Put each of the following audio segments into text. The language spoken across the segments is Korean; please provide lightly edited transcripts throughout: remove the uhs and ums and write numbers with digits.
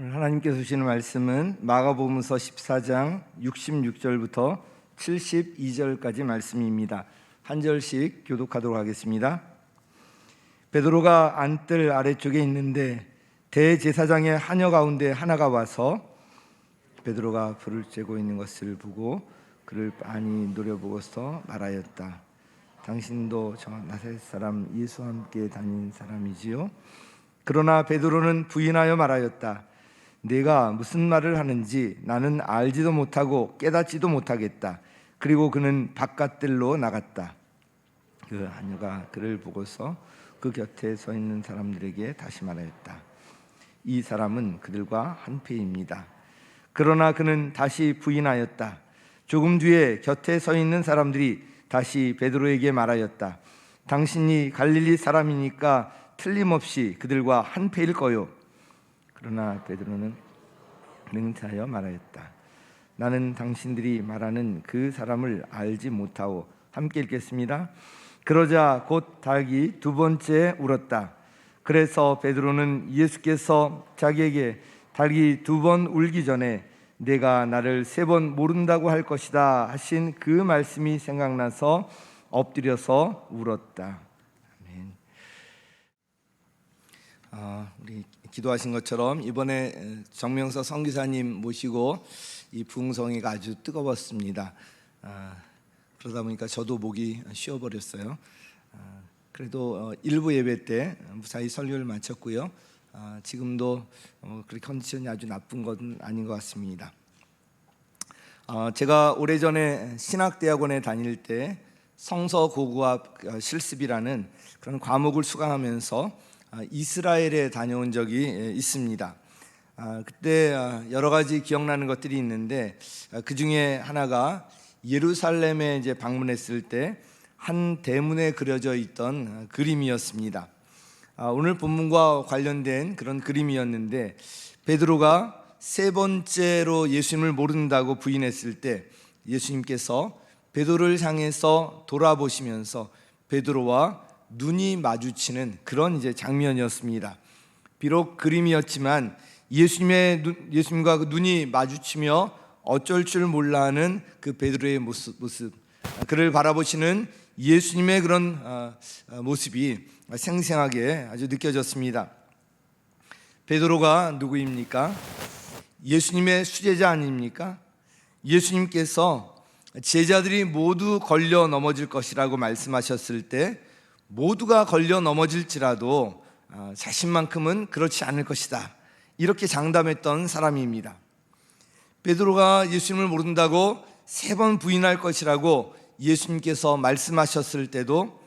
오늘 하나님께서 주시는 말씀은 마가복음서 14장 66절부터 72절까지 말씀입니다. 한 절씩 교독하도록 하겠습니다. 베드로가 안뜰 아래쪽에 있는데 대제사장의 하녀 가운데 하나가 와서 베드로가 불을 쬐고 있는 것을 보고 그를 빤히 노려보고서 말하였다. 당신도 저 나사렛 사람 예수와 함께 다닌 사람이지요? 그러나 베드로는 부인하여 말하였다. 내가 무슨 말을 하는지 나는 알지도 못하고 깨닫지도 못하겠다. 그리고 그는 바깥들로 나갔다. 그 하녀가 그를 보고서 그 곁에 서 있는 사람들에게 다시 말하였다. 이 사람은 그들과 한패입니다. 그러나 그는 다시 부인하였다. 조금 뒤에 곁에 서 있는 사람들이 다시 베드로에게 말하였다. 당신이 갈릴리 사람이니까 틀림없이 그들과 한패일 거요. 그러나 베드로는 맹세하여 말하였다. 나는 당신들이 말하는 그 사람을 알지 못하고. 함께 읽겠습니다. 그러자 곧 닭이 두 번째 울었다. 그래서 베드로는 예수께서 자기에게 닭이 두 번 울기 전에 내가 나를 세 번 모른다고 할 것이다 하신 그 말씀이 생각나서 엎드려서 울었다. 아멘. 우리 기도하신 것처럼 이번에 정명서 선교사님 모시고 이 부흥성회가 아주 뜨거웠습니다. 그러다 보니까 저도 목이 쉬어버렸어요. 그래도 일부 예배 때 무사히 설교를 마쳤고요. 지금도 그렇게 컨디션이 아주 나쁜 건 아닌 것 같습니다. 제가 오래전에 신학대학원에 다닐 때 성서고고학 실습이라는 그런 과목을 수강하면서 이스라엘에 다녀온 적이 있습니다. 그때 여러 가지 기억나는 것들이 있는데 그 중에 하나가 예루살렘에 이제 방문했을 때 한 대문에 그려져 있던 그림이었습니다. 오늘 본문과 관련된 그런 그림이었는데 베드로가 세 번째로 예수님을 모른다고 부인했을 때 예수님께서 베드로를 향해서 돌아보시면서 베드로와 눈이 마주치는 그런 이제 장면이었습니다. 비록 그림이었지만 예수님과 그 눈이 마주치며 어쩔 줄 몰라 하는 그 베드로의 모습, 그를 바라보시는 예수님의 그런 모습이 생생하게 아주 느껴졌습니다. 베드로가 누구입니까? 예수님의 수제자 아닙니까? 예수님께서 제자들이 모두 걸려 넘어질 것이라고 말씀하셨을 때 모두가 걸려 넘어질지라도 자신만큼은 그렇지 않을 것이다, 이렇게 장담했던 사람입니다. 베드로가 예수님을 모른다고 세 번 부인할 것이라고 예수님께서 말씀하셨을 때도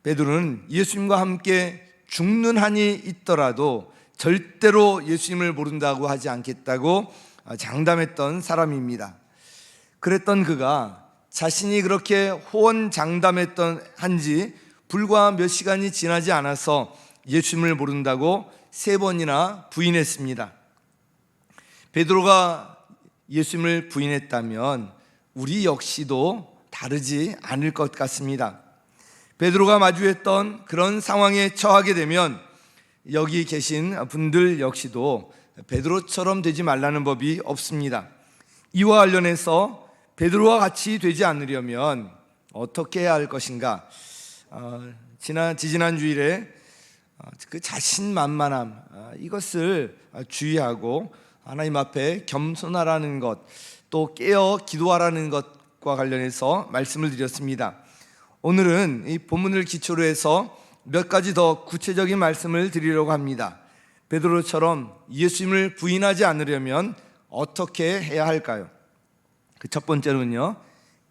베드로는 예수님과 함께 죽는 한이 있더라도 절대로 예수님을 모른다고 하지 않겠다고 장담했던 사람입니다. 그랬던 그가 자신이 그렇게 호언장담했던 한지 불과 몇 시간이 지나지 않아서 예수님을 모른다고 세 번이나 부인했습니다. 베드로가 예수님을 부인했다면 우리 역시도 다르지 않을 것 같습니다. 베드로가 마주했던 그런 상황에 처하게 되면 여기 계신 분들 역시도 베드로처럼 되지 말라는 법이 없습니다. 이와 관련해서 베드로와 같이 되지 않으려면 어떻게 해야 할 것인가? 지난 주일에 그 자신만만함, 이것을 주의하고 하나님 앞에 겸손하라는 것, 또 깨어 기도하라는 것과 관련해서 말씀을 드렸습니다. 오늘은 이 본문을 기초로 해서 몇 가지 더 구체적인 말씀을 드리려고 합니다. 베드로처럼 예수님을 부인하지 않으려면 어떻게 해야 할까요? 그 첫 번째로는요,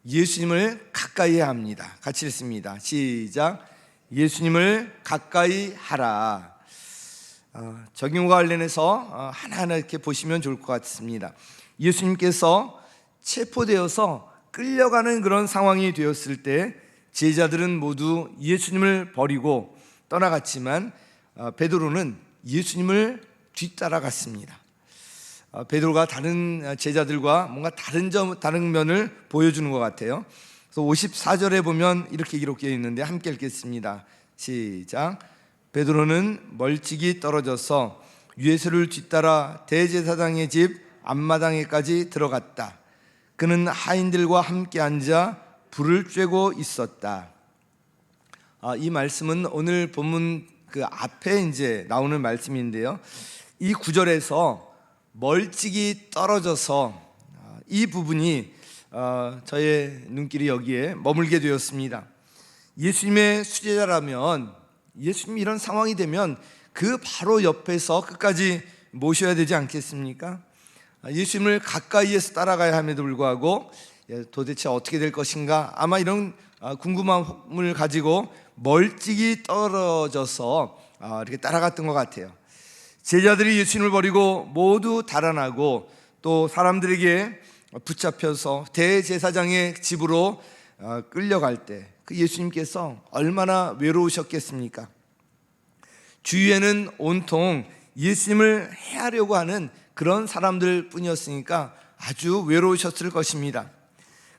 예수님을 가까이 해야 합니다. 같이 읽습니다. 시작. 예수님을 가까이 하라. 적용과 관련해서 하나하나 이렇게 보시면 좋을 것 같습니다. 예수님께서 체포되어서 끌려가는 그런 상황이 되었을 때 제자들은 모두 예수님을 버리고 떠나갔지만 베드로는 예수님을 뒤따라갔습니다. 베드로가 다른 제자들과 뭔가 다른 면을 보여주는 것 같아요. 그래서 54절에 보면 이렇게 기록되어 있는데 함께 읽겠습니다. 시작. 베드로는 멀찍이 떨어져서 예수를 뒤따라 대제사장의 집 앞마당에까지 들어갔다. 그는 하인들과 함께 앉아 불을 쬐고 있었다. 이 말씀은 오늘 본문 그 앞에 이제 나오는 말씀인데요. 이 구절에서 멀찍이 떨어져서 이 부분이 저의 눈길이 여기에 머물게 되었습니다. 예수님의 수제자라면, 예수님이 이런 상황이 되면 그 바로 옆에서 끝까지 모셔야 되지 않겠습니까? 예수님을 가까이에서 따라가야 함에도 불구하고 도대체 어떻게 될 것인가, 아마 이런 궁금함을 가지고 멀찍이 떨어져서 이렇게 따라갔던 것 같아요. 제자들이 예수님을 버리고 모두 달아나고 또 사람들에게 붙잡혀서 대제사장의 집으로 끌려갈 때 그 예수님께서 얼마나 외로우셨겠습니까? 주위에는 온통 예수님을 해하려고 하는 그런 사람들 뿐이었으니까 아주 외로우셨을 것입니다.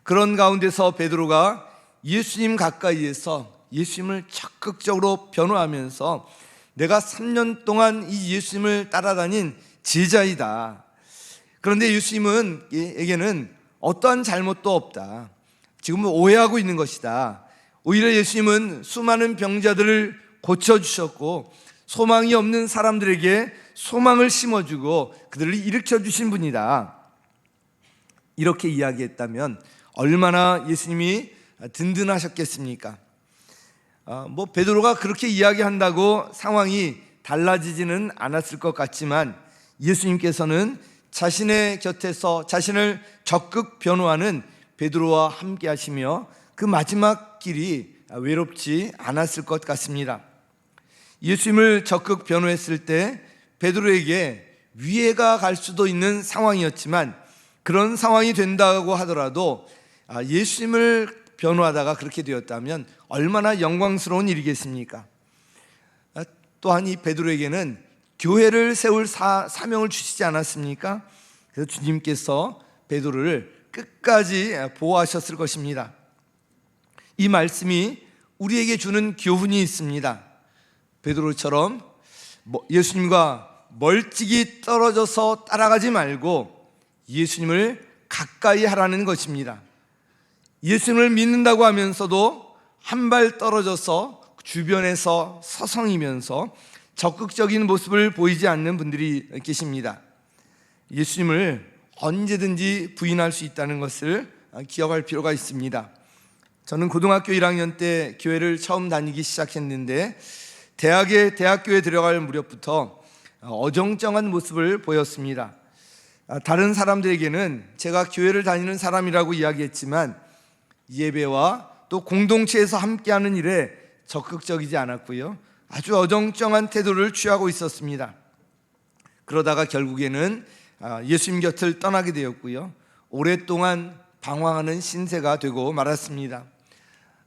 그런 가운데서 베드로가 예수님 가까이에서 예수님을 적극적으로 변호하면서 내가 3년 동안 이 예수님을 따라다닌 제자이다. 그런데 예수님에게는 어떠한 잘못도 없다. 지금은 오해하고 있는 것이다. 오히려 예수님은 수많은 병자들을 고쳐주셨고 소망이 없는 사람들에게 소망을 심어주고 그들을 일으켜주신 분이다. 이렇게 이야기했다면 얼마나 예수님이 든든하셨겠습니까? 베드로가 그렇게 이야기한다고 상황이 달라지지는 않았을 것 같지만 예수님께서는 자신의 곁에서 자신을 적극 변호하는 베드로와 함께 하시며 그 마지막 길이 외롭지 않았을 것 같습니다. 예수님을 적극 변호했을 때 베드로에게 위해가 갈 수도 있는 상황이었지만 그런 상황이 된다고 하더라도 예수님을 변호하다가 그렇게 되었다면 얼마나 영광스러운 일이겠습니까? 또한 이 베드로에게는 교회를 세울 사명을 주시지 않았습니까? 그래서 주님께서 베드로를 끝까지 보호하셨을 것입니다. 이 말씀이 우리에게 주는 교훈이 있습니다. 베드로처럼 예수님과 멀찍이 떨어져서 따라가지 말고 예수님을 가까이 하라는 것입니다. 예수님을 믿는다고 하면서도 한 발 떨어져서 주변에서 서성이면서 적극적인 모습을 보이지 않는 분들이 계십니다. 예수님을 언제든지 부인할 수 있다는 것을 기억할 필요가 있습니다. 저는 고등학교 1학년 때 교회를 처음 다니기 시작했는데 대학교에 들어갈 무렵부터 어정쩡한 모습을 보였습니다. 다른 사람들에게는 제가 교회를 다니는 사람이라고 이야기했지만 예배와 또 공동체에서 함께하는 일에 적극적이지 않았고요, 아주 어정쩡한 태도를 취하고 있었습니다. 그러다가 결국에는 예수님 곁을 떠나게 되었고요, 오랫동안 방황하는 신세가 되고 말았습니다.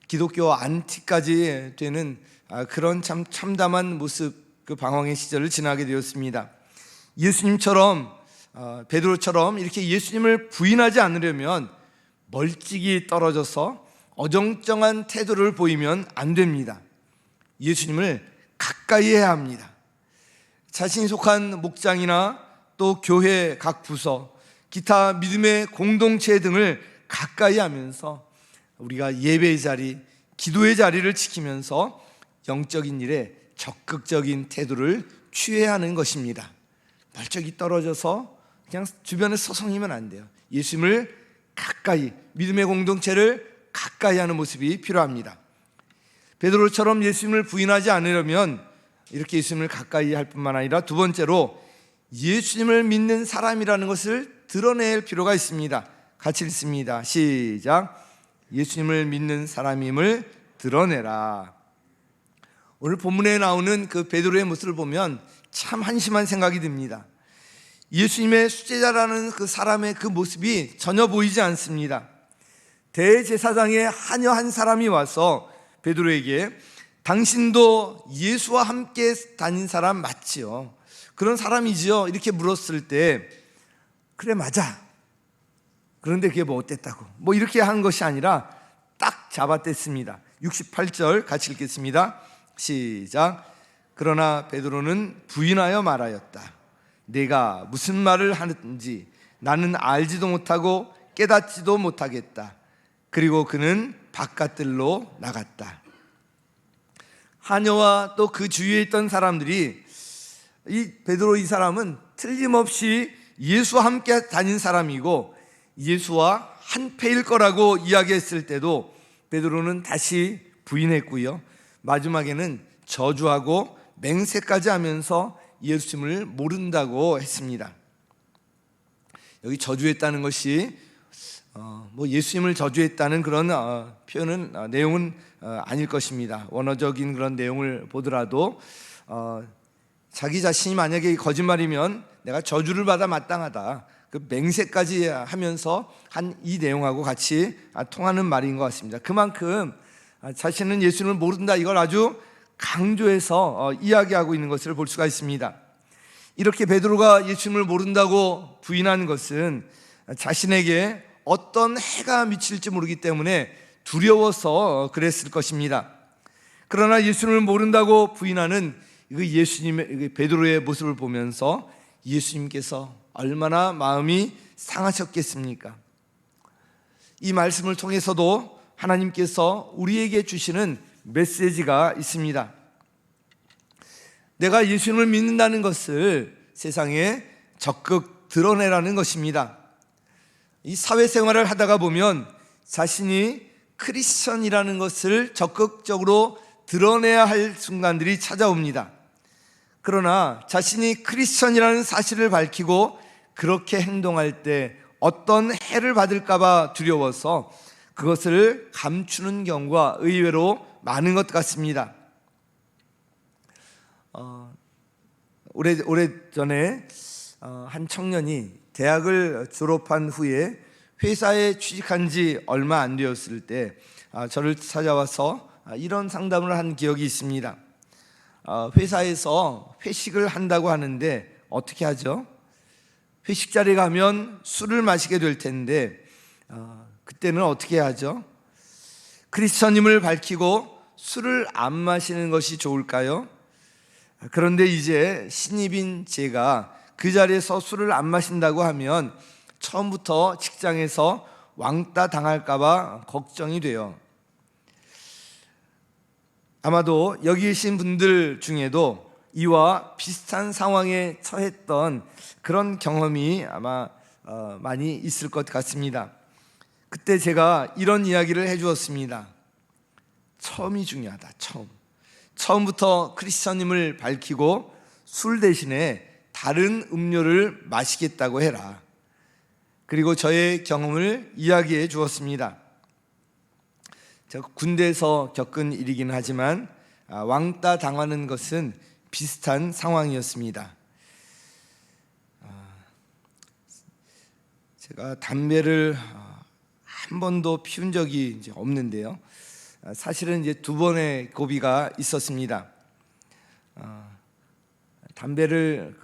기독교 안티까지 되는 그런 참 참담한 모습, 그 방황의 시절을 지나게 되었습니다. 예수님처럼 베드로처럼 이렇게 예수님을 부인하지 않으려면 멀찍이 떨어져서 어정쩡한 태도를 보이면 안 됩니다. 예수님을 가까이 해야 합니다. 자신이 속한 목장이나 또 교회 각 부서, 기타 믿음의 공동체 등을 가까이 하면서 우리가 예배의 자리, 기도의 자리를 지키면서 영적인 일에 적극적인 태도를 취해야 하는 것입니다. 멀찍이 떨어져서 그냥 주변에 서성이면 안 돼요. 예수님을 가까이, 믿음의 공동체를 가까이 하는 모습이 필요합니다. 베드로처럼 예수님을 부인하지 않으려면 이렇게 예수님을 가까이 할 뿐만 아니라 두 번째로 예수님을 믿는 사람이라는 것을 드러낼 필요가 있습니다. 같이 읽습니다. 시작. 예수님을 믿는 사람임을 드러내라. 오늘 본문에 나오는 그 베드로의 모습을 보면 참 한심한 생각이 듭니다. 예수님의 수제자라는 그 사람의 그 모습이 전혀 보이지 않습니다. 대제사장의 하녀 한 사람이 와서 베드로에게 당신도 예수와 함께 다닌 사람 맞지요? 그런 사람이지요? 이렇게 물었을 때 그래 맞아. 그런데 그게 뭐 어땠다고? 뭐 이렇게 한 것이 아니라 딱 잡아댔습니다. 68절 같이 읽겠습니다. 시작. 그러나 베드로는 부인하여 말하였다. 내가 무슨 말을 하는지 나는 알지도 못하고 깨닫지도 못하겠다. 그리고 그는 바깥들로 나갔다. 하녀와 또 그 주위에 있던 사람들이 이 베드로 이 사람은 틀림없이 예수와 함께 다닌 사람이고 예수와 한패일 거라고 이야기했을 때도 베드로는 다시 부인했고요. 마지막에는 저주하고 맹세까지 하면서 예수님을 모른다고 했습니다. 여기 저주했다는 것이 예수님을 저주했다는 그런 표현은 내용은 아닐 것입니다. 원어적인 그런 내용을 보더라도 자기 자신이 만약에 거짓말이면 내가 저주를 받아 마땅하다, 그 맹세까지 하면서 한 이 내용하고 같이 통하는 말인 것 같습니다. 그만큼 자신은 예수님을 모른다, 이걸 아주 강조해서 이야기하고 있는 것을 볼 수가 있습니다. 이렇게 베드로가 예수님을 모른다고 부인한 것은 자신에게 어떤 해가 미칠지 모르기 때문에 두려워서 그랬을 것입니다. 그러나 예수님을 모른다고 부인하는 예수님의 베드로의 모습을 보면서 예수님께서 얼마나 마음이 상하셨겠습니까? 이 말씀을 통해서도 하나님께서 우리에게 주시는 메시지가 있습니다. 내가 예수님을 믿는다는 것을 세상에 적극 드러내라는 것입니다. 이 사회생활을 하다가 보면 자신이 크리스천이라는 것을 적극적으로 드러내야 할 순간들이 찾아옵니다. 그러나 자신이 크리스천이라는 사실을 밝히고 그렇게 행동할 때 어떤 해를 받을까 봐 두려워서 그것을 감추는 경우가 의외로 많은 것 같습니다. 오래전에 한 청년이 대학을 졸업한 후에 회사에 취직한 지 얼마 안 되었을 때 저를 찾아와서 이런 상담을 한 기억이 있습니다. 회사에서 회식을 한다고 하는데 어떻게 하죠? 회식 자리에 가면 술을 마시게 될 텐데 그때는 어떻게 하죠? 크리스천임을 밝히고 술을 안 마시는 것이 좋을까요? 그런데 이제 신입인 제가 그 자리에서 술을 안 마신다고 하면 처음부터 직장에서 왕따 당할까 봐 걱정이 돼요. 아마도 여기 계신 분들 중에도 이와 비슷한 상황에 처했던 그런 경험이 아마 많이 있을 것 같습니다. 그때 제가 이런 이야기를 해주었습니다. 처음이 중요하다. 처음부터 크리스천임을 밝히고 술 대신에 다른 음료를 마시겠다고 해라. 그리고 저의 경험을 이야기해 주었습니다. 제가 군대에서 겪은 일이긴 하지만 왕따 당하는 것은 비슷한 상황이었습니다. 제가 담배를 한 번도 피운 적이 이제 없는데요. 사실은 이제 2번의 고비가 있었습니다. 담배를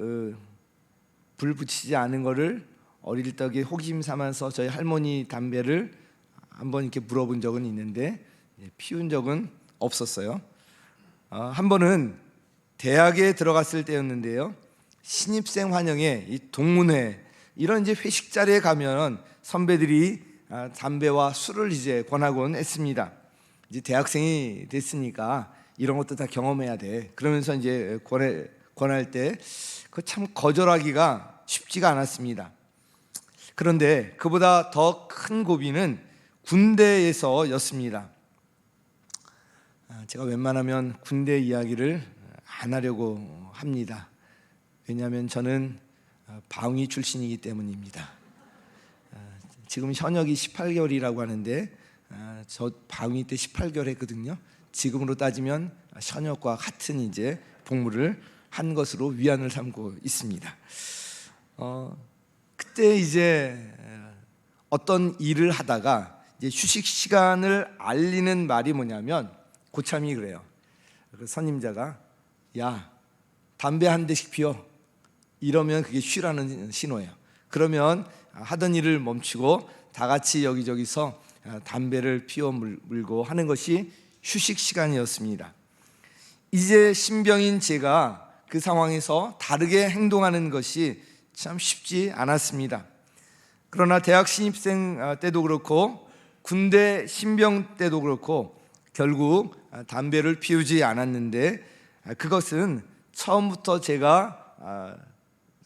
불 붙이지 않은 거를 어릴 적에 호기심 삼아서 저희 할머니 담배를 한번 이렇게 물어본 적은 있는데 피운 적은 없었어요. 한 번은 대학에 들어갔을 때였는데요. 신입생 환영회, 이 동문회 이런 이제 회식 자리에 가면 선배들이 담배와 술을 이제 권하곤 했습니다. 이제 대학생이 됐으니까 이런 것도 다 경험해야 돼. 그러면서 이제 권할 때 그 참 거절하기가 쉽지가 않았습니다. 그런데 그보다 더 큰 고비는 군대에서였습니다. 제가 웬만하면 군대 이야기를 안 하려고 합니다. 왜냐하면 저는 방위 출신이기 때문입니다. 지금 현역이 18개월이라고 하는데 저 방위 때 18개월 했거든요. 지금으로 따지면 현역과 같은 이제 복무를 한 것으로 위안을 삼고 있습니다. 그때 이제 어떤 일을 하다가 이제 휴식 시간을 알리는 말이 뭐냐면 고참이 그래요. 그 선임자가 야 담배 한 대씩 피워 이러면 그게 쉬라는 신호예요. 그러면 하던 일을 멈추고 다 같이 여기저기서 담배를 피워 물고 하는 것이 휴식 시간이었습니다. 이제 신병인 제가 그 상황에서 다르게 행동하는 것이 참 쉽지 않았습니다. 그러나 대학 신입생 때도 그렇고 군대 신병 때도 그렇고 결국 담배를 피우지 않았는데, 그것은 처음부터 제가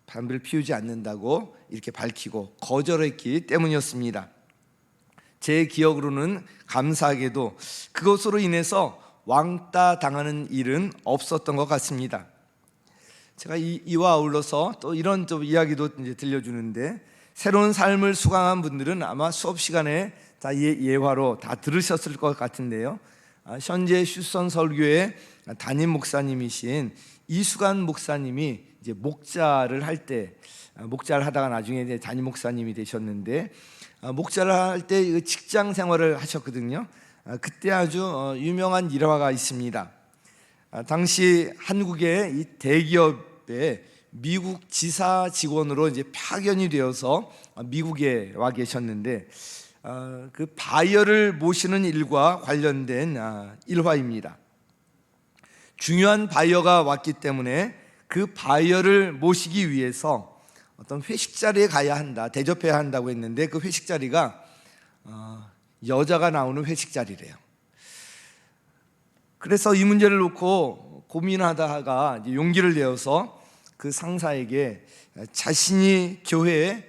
담배를 피우지 않는다고 이렇게 밝히고 거절했기 때문이었습니다. 제 기억으로는 감사하게도 그것으로 인해서 왕따 당하는 일은 없었던 것 같습니다. 제가 이와 아울러서 또 이런 좀 이야기도 이제 들려주는데, 새로운 삶을 수강한 분들은 아마 수업 시간에 다 예화로 다 들으셨을 것 같은데요. 현재 휴선 설교의 담임 목사님이신 이수관 목사님이 이제 목자를 하다가 나중에 이제 담임 목사님이 되셨는데, 목자를 할 때 직장 생활을 하셨거든요. 그때 아주 유명한 일화가 있습니다. 당시 한국의 이 대기업에 미국 지사 직원으로 이제 파견이 되어서 미국에 와 계셨는데, 그 바이어를 모시는 일과 관련된 일화입니다. 중요한 바이어가 왔기 때문에 그 바이어를 모시기 위해서 어떤 회식 자리에 가야 한다, 대접해야 한다고 했는데, 그 회식 자리가 여자가 나오는 회식 자리래요. 그래서 이 문제를 놓고 고민하다가 용기를 내어서 그 상사에게 자신이 교회의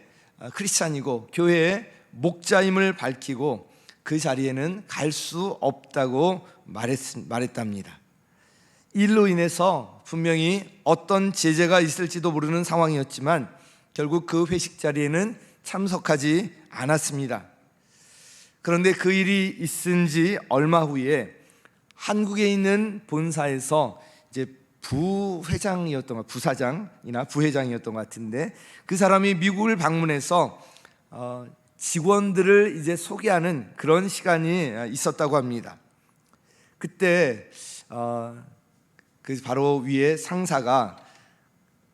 크리스찬이고 교회의 목자임을 밝히고 그 자리에는 갈 수 없다고 말했답니다. 일로 인해서 분명히 어떤 제재가 있을지도 모르는 상황이었지만 결국 그 회식 자리에는 참석하지 않았습니다. 그런데 그 일이 있은 지 얼마 후에 한국에 있는 본사에서 이제 부사장이나 부회장이었던 것 같은데, 그 사람이 미국을 방문해서 직원들을 이제 소개하는 그런 시간이 있었다고 합니다. 그때 그 바로 위에 상사가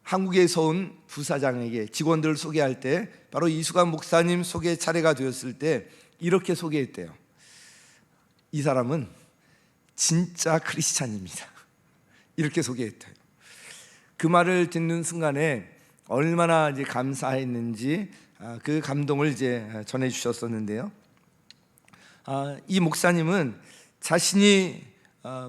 한국에서 온 부사장에게 직원들을 소개할 때, 바로 이수관 목사님 소개 차례가 되었을 때 이렇게 소개했대요. 이 사람은 진짜 크리스찬입니다. 이렇게 소개했대요. 그 말을 듣는 순간에 얼마나 이제 감사했는지 그 감동을 이제 전해 주셨었는데요. 이 목사님은 자신이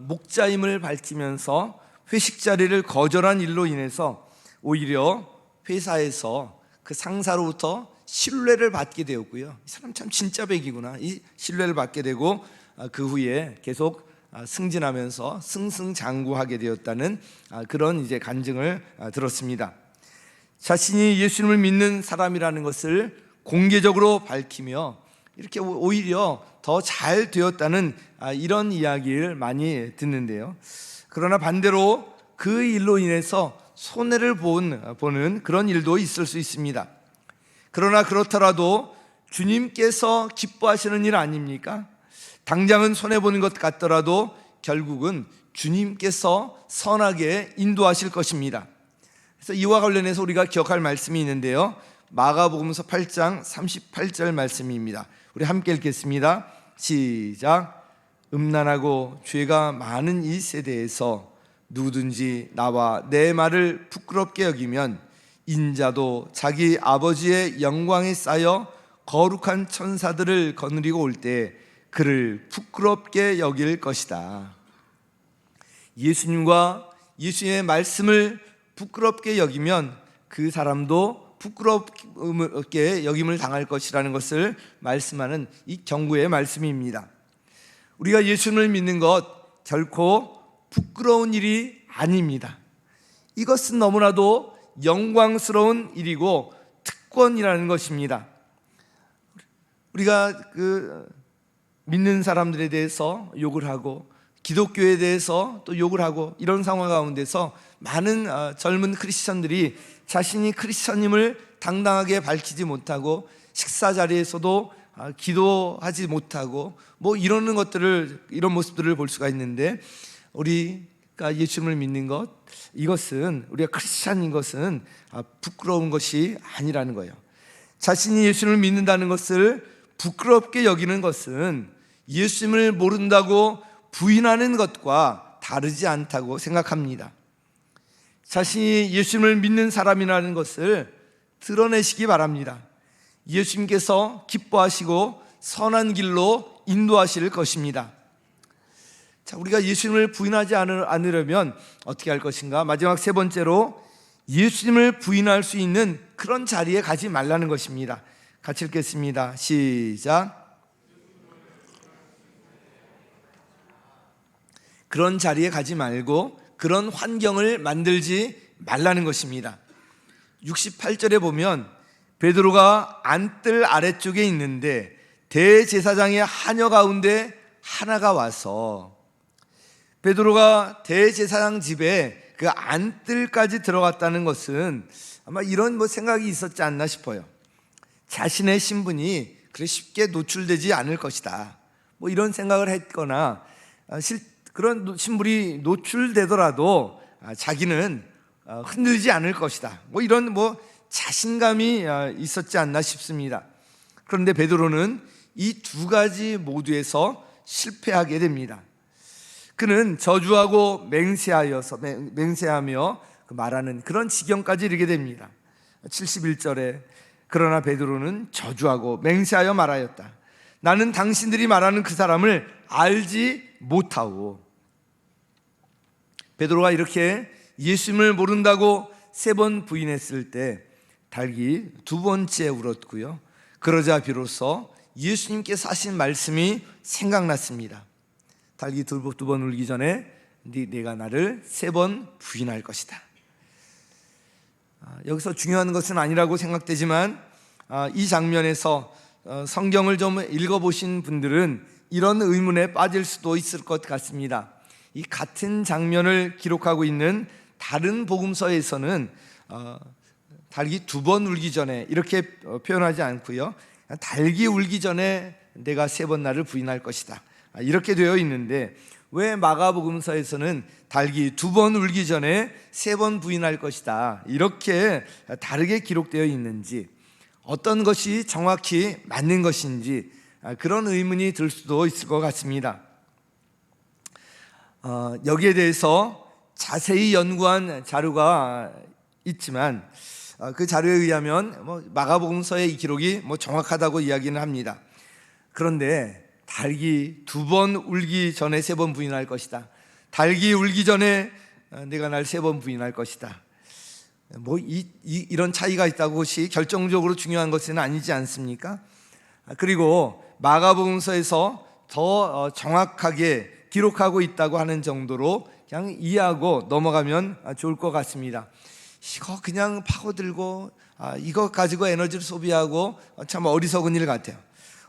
목자임을 밝히면서 회식 자리를 거절한 일로 인해서 오히려 회사에서 그 상사로부터 신뢰를 받게 되었고요. 이 사람 참 진짜 백이구나, 이 신뢰를 받게 되고 그 후에 계속 승진하면서 승승장구하게 되었다는 그런 이제 간증을 들었습니다. 자신이 예수님을 믿는 사람이라는 것을 공개적으로 밝히며 이렇게 오히려 더 잘 되었다는 이런 이야기를 많이 듣는데요. 그러나 반대로 그 일로 인해서 손해를 보는 그런 일도 있을 수 있습니다. 그러나 그렇더라도 주님께서 기뻐하시는 일 아닙니까? 당장은 손해보는 것 같더라도 결국은 주님께서 선하게 인도하실 것입니다. 그래서 이와 관련해서 우리가 기억할 말씀이 있는데요, 마가복음서 8장 38절 말씀입니다. 우리 함께 읽겠습니다. 시작. 음란하고 죄가 많은 이 세대에서 누구든지 나와 내 말을 부끄럽게 여기면 인자도 자기 아버지의 영광에 쌓여 거룩한 천사들을 거느리고 올 때 그를 부끄럽게 여길 것이다. 예수님과 예수님의 말씀을 부끄럽게 여기면 그 사람도 부끄럽게 여김을 당할 것이라는 것을 말씀하는 이 경고의 말씀입니다. 우리가 예수님을 믿는 것 결코 부끄러운 일이 아닙니다. 이것은 너무나도 영광스러운 일이고 특권이라는 것입니다. 우리가 믿는 사람들에 대해서 욕을 하고 기독교에 대해서 또 욕을 하고 이런 상황 가운데서 많은 젊은 크리스천들이 자신이 크리스천임을 당당하게 밝히지 못하고 식사 자리에서도 기도하지 못하고 이런 모습들을 볼 수가 있는데, 우리가 예수님을 믿는 것, 이것은 우리가 크리스찬인 것은 부끄러운 것이 아니라는 거예요. 자신이 예수님을 믿는다는 것을 부끄럽게 여기는 것은 예수님을 모른다고 부인하는 것과 다르지 않다고 생각합니다. 자신이 예수님을 믿는 사람이라는 것을 드러내시기 바랍니다. 예수님께서 기뻐하시고 선한 길로 인도하실 것입니다. 자, 우리가 예수님을 부인하지 않으려면 어떻게 할 것인가? 마지막 세 번째로 예수님을 부인할 수 있는 그런 자리에 가지 말라는 것입니다. 같이 읽겠습니다. 시작. 그런 자리에 가지 말고 그런 환경을 만들지 말라는 것입니다. 68절에 보면 베드로가 안뜰 아래쪽에 있는데 대제사장의 하녀 가운데 하나가 와서, 베드로가 대제사장 집에 그 안뜰까지 들어갔다는 것은 아마 이런 생각이 있었지 않나 싶어요. 자신의 신분이 그렇게 쉽게 노출되지 않을 것이다, 이런 생각을 했거나, 그런 신분이 노출되더라도 자기는 흔들리지 않을 것이다, 이런 자신감이 있었지 않나 싶습니다. 그런데 베드로는 이 두 가지 모두에서 실패하게 됩니다. 그는 저주하고 맹세하며 말하는 그런 지경까지 이르게 됩니다. 71절에 그러나 베드로는 저주하고 맹세하여 말하였다. 나는 당신들이 말하는 그 사람을 알지 못하오. 베드로가 이렇게 예수님을 모른다고 3번 부인했을 때 달기 2번째 울었고요. 그러자 비로소 예수님께서 하신 말씀이 생각났습니다. 달기 2번 울기 전에 네가 나를 3번 부인할 것이다. 여기서 중요한 것은 아니라고 생각되지만 이 장면에서 성경을 좀 읽어보신 분들은 이런 의문에 빠질 수도 있을 것 같습니다. 이 같은 장면을 기록하고 있는 다른 복음서에서는 달기 2번 울기 전에 이렇게 표현하지 않고요, 달기 울기 전에 내가 3번 나를 부인할 것이다, 이렇게 되어 있는데 왜 마가복음서에서는 달기 2번 울기 전에 3번 부인할 것이다 이렇게 다르게 기록되어 있는지, 어떤 것이 정확히 맞는 것인지 그런 의문이 들 수도 있을 것 같습니다. 여기에 대해서 자세히 연구한 자료가 있지만 그 자료에 의하면 마가복음서의 이 기록이 정확하다고 이야기는 합니다. 그런데 달기 2번 울기 전에 3번 부인할 것이다, 달기 울기 전에 내가 날 3번 부인할 것이다, 이런 차이가 있다고 것이 결정적으로 중요한 것은 아니지 않습니까? 그리고 마가복음서에서 더 정확하게 기록하고 있다고 하는 정도로 그냥 이해하고 넘어가면 좋을 것 같습니다. 이거 그냥 파고들고 이거 가지고 에너지를 소비하고 참 어리석은 일 같아요.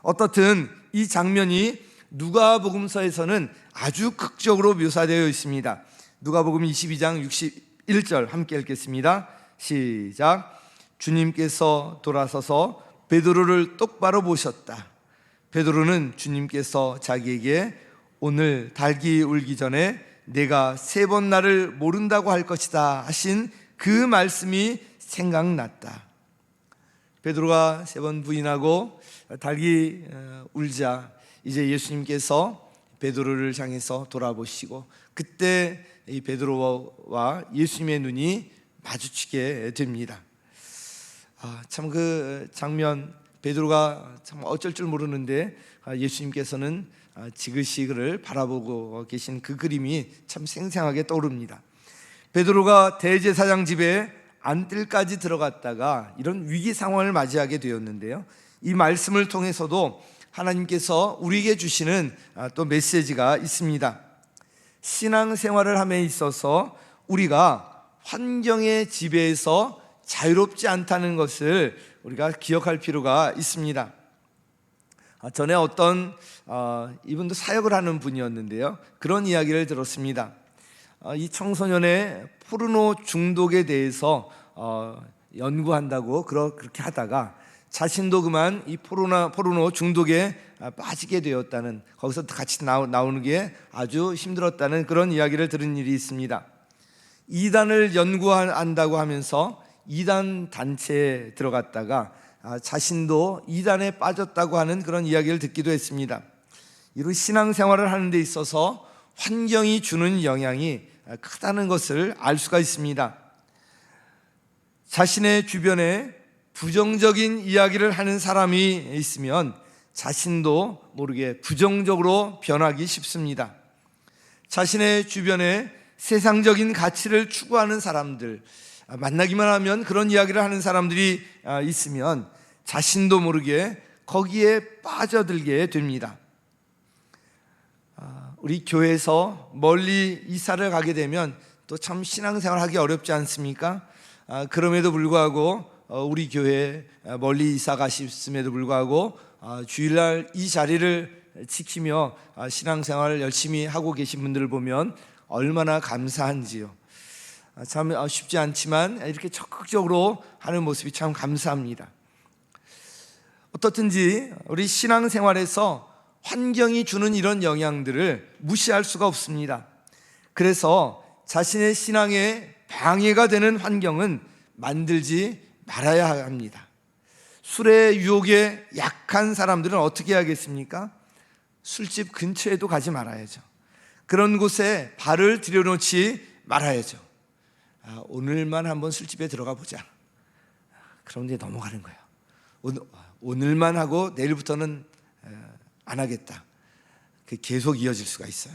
어떻든 이 장면이 누가복음서에서는 아주 극적으로 묘사되어 있습니다. 누가복음 22장 61절 함께 읽겠습니다. 시작. 주님께서 돌아서서 베드로를 똑바로 보셨다. 베드로는 주님께서 자기에게 오늘 달기 울기 전에 내가 3번 나를 모른다고 할 것이다 하신 그 말씀이 생각났다. 베드로가 3번 부인하고 달기 울자 이제 예수님께서 베드로를 향해서 돌아보시고 그때 이 베드로와 예수님의 눈이 마주치게 됩니다. 참 그 장면, 베드로가 참 어쩔 줄 모르는데 예수님께서는 지그시 그를 바라보고 계신 그 그림이 참 생생하게 떠오릅니다. 베드로가 대제사장 집에 안뜰까지 들어갔다가 이런 위기 상황을 맞이하게 되었는데요, 이 말씀을 통해서도 하나님께서 우리에게 주시는 또 메시지가 있습니다. 신앙생활을 함에 있어서 우리가 환경의 지배에서 자유롭지 않다는 것을 우리가 기억할 필요가 있습니다. 전에 어떤 이분도 사역을 하는 분이었는데요, 그런 이야기를 들었습니다. 이 청소년의 포르노 중독에 대해서 연구한다고 그렇게 하다가 자신도 그만 이 포르노 중독에 빠지게 되었다는, 거기서 같이 나오는 게 아주 힘들었다는 그런 이야기를 들은 일이 있습니다. 이단을 연구한다고 하면서 이단 단체에 들어갔다가 자신도 이단에 빠졌다고 하는 그런 이야기를 듣기도 했습니다. 이런 신앙생활을 하는 데 있어서 환경이 주는 영향이 크다는 것을 알 수가 있습니다. 자신의 주변에 부정적인 이야기를 하는 사람이 있으면 자신도 모르게 부정적으로 변하기 쉽습니다. 자신의 주변에 세상적인 가치를 추구하는 사람들, 만나기만 하면 그런 이야기를 하는 사람들이 있으면 자신도 모르게 거기에 빠져들게 됩니다. 우리 교회에서 멀리 이사를 가게 되면 또 참 신앙생활 하기 어렵지 않습니까? 그럼에도 불구하고 우리 교회에 멀리 이사 가셨음에도 불구하고 주일날 이 자리를 지키며 신앙생활을 열심히 하고 계신 분들을 보면 얼마나 감사한지요. 참 쉽지 않지만 이렇게 적극적으로 하는 모습이 참 감사합니다. 어떻든지 우리 신앙생활에서 환경이 주는 이런 영향들을 무시할 수가 없습니다. 그래서 자신의 신앙에 방해가 되는 환경은 만들지 말아야 합니다. 술의 유혹에 약한 사람들은 어떻게 해야겠습니까? 술집 근처에도 가지 말아야죠. 그런 곳에 발을 들여놓지 말아야죠. 오늘만 한번 술집에 들어가 보자. 그런데 넘어가는 거예요. 오늘만 하고 내일부터는 안 하겠다. 계속 이어질 수가 있어요.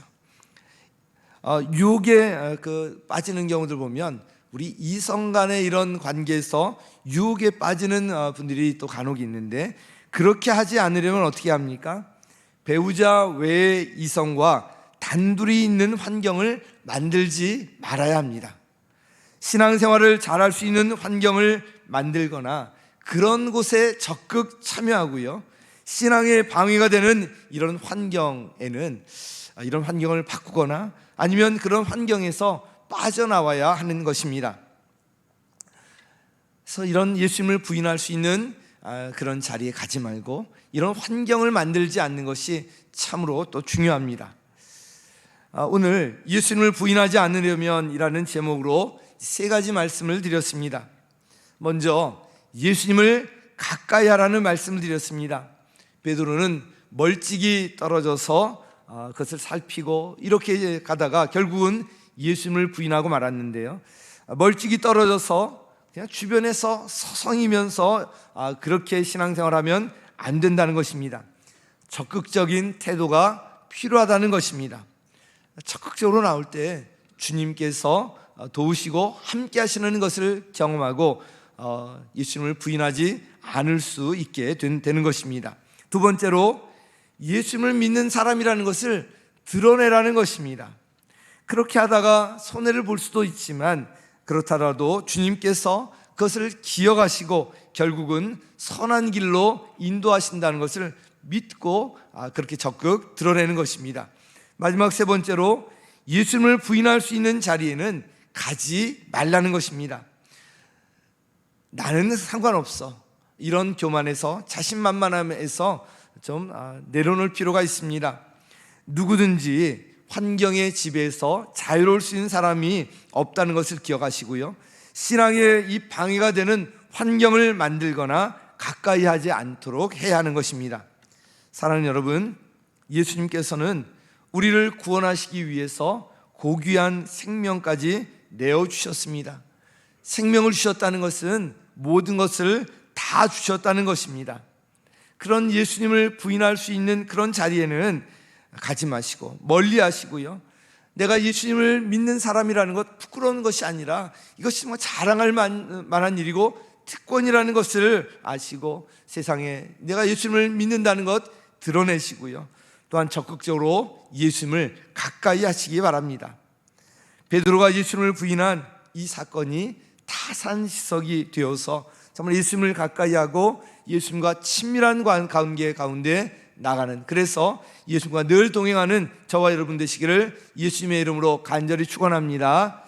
유혹에 빠지는 경우들 보면 우리 이성 간의 이런 관계에서 유혹에 빠지는 분들이 또 간혹 있는데, 그렇게 하지 않으려면 어떻게 합니까? 배우자 외의 이성과 단둘이 있는 환경을 만들지 말아야 합니다. 신앙생활을 잘할 수 있는 환경을 만들거나 그런 곳에 적극 참여하고요, 신앙에 방해가 되는 이런 환경에는 이런 환경을 바꾸거나 아니면 그런 환경에서 빠져나와야 하는 것입니다. 그래서 이런 예수님을 부인할 수 있는 그런 자리에 가지 말고 이런 환경을 만들지 않는 것이 참으로 또 중요합니다. 오늘 예수님을 부인하지 않으려면 이라는 제목으로 세 가지 말씀을 드렸습니다. 먼저 예수님을 가까이 하라는 말씀을 드렸습니다. 베드로는 멀찍이 떨어져서 그것을 살피고 이렇게 가다가 결국은 예수님을 부인하고 말았는데요, 멀찍이 떨어져서 그냥 주변에서 서성이면서 그렇게 신앙생활하면 안 된다는 것입니다. 적극적인 태도가 필요하다는 것입니다. 적극적으로 나올 때 주님께서 도우시고 함께 하시는 것을 경험하고 예수님을 부인하지 않을 수 있게 되는 것입니다. 두 번째로 예수님을 믿는 사람이라는 것을 드러내라는 것입니다. 그렇게 하다가 손해를 볼 수도 있지만 그렇더라도 주님께서 그것을 기억하시고 결국은 선한 길로 인도하신다는 것을 믿고 그렇게 적극 드러내는 것입니다. 마지막 세 번째로 예수님을 부인할 수 있는 자리에는 가지 말라는 것입니다. 나는 상관없어, 이런 교만에서 자신만만함에서 좀 내려놓을 필요가 있습니다. 누구든지 환경의 지배에서 자유로울 수 있는 사람이 없다는 것을 기억하시고요, 신앙에 이 방해가 되는 환경을 만들거나 가까이 하지 않도록 해야 하는 것입니다. 사랑하는 여러분, 예수님께서는 우리를 구원하시기 위해서 고귀한 생명까지 내어주셨습니다. 생명을 주셨다는 것은 모든 것을 다 주셨다는 것입니다. 그런 예수님을 부인할 수 있는 그런 자리에는 가지 마시고 멀리 하시고요, 내가 예수님을 믿는 사람이라는 것 부끄러운 것이 아니라 이것이 자랑할 만한 일이고 특권이라는 것을 아시고 세상에 내가 예수님을 믿는다는 것 드러내시고요, 또한 적극적으로 예수님을 가까이 하시기 바랍니다. 베드로가 예수님을 부인한 이 사건이 타산시석이 되어서 정말 예수님을 가까이 하고 예수님과 친밀한 관계 가운데 나가는, 그래서 예수님과 늘 동행하는 저와 여러분 되시기를 예수님의 이름으로 간절히 축원합니다.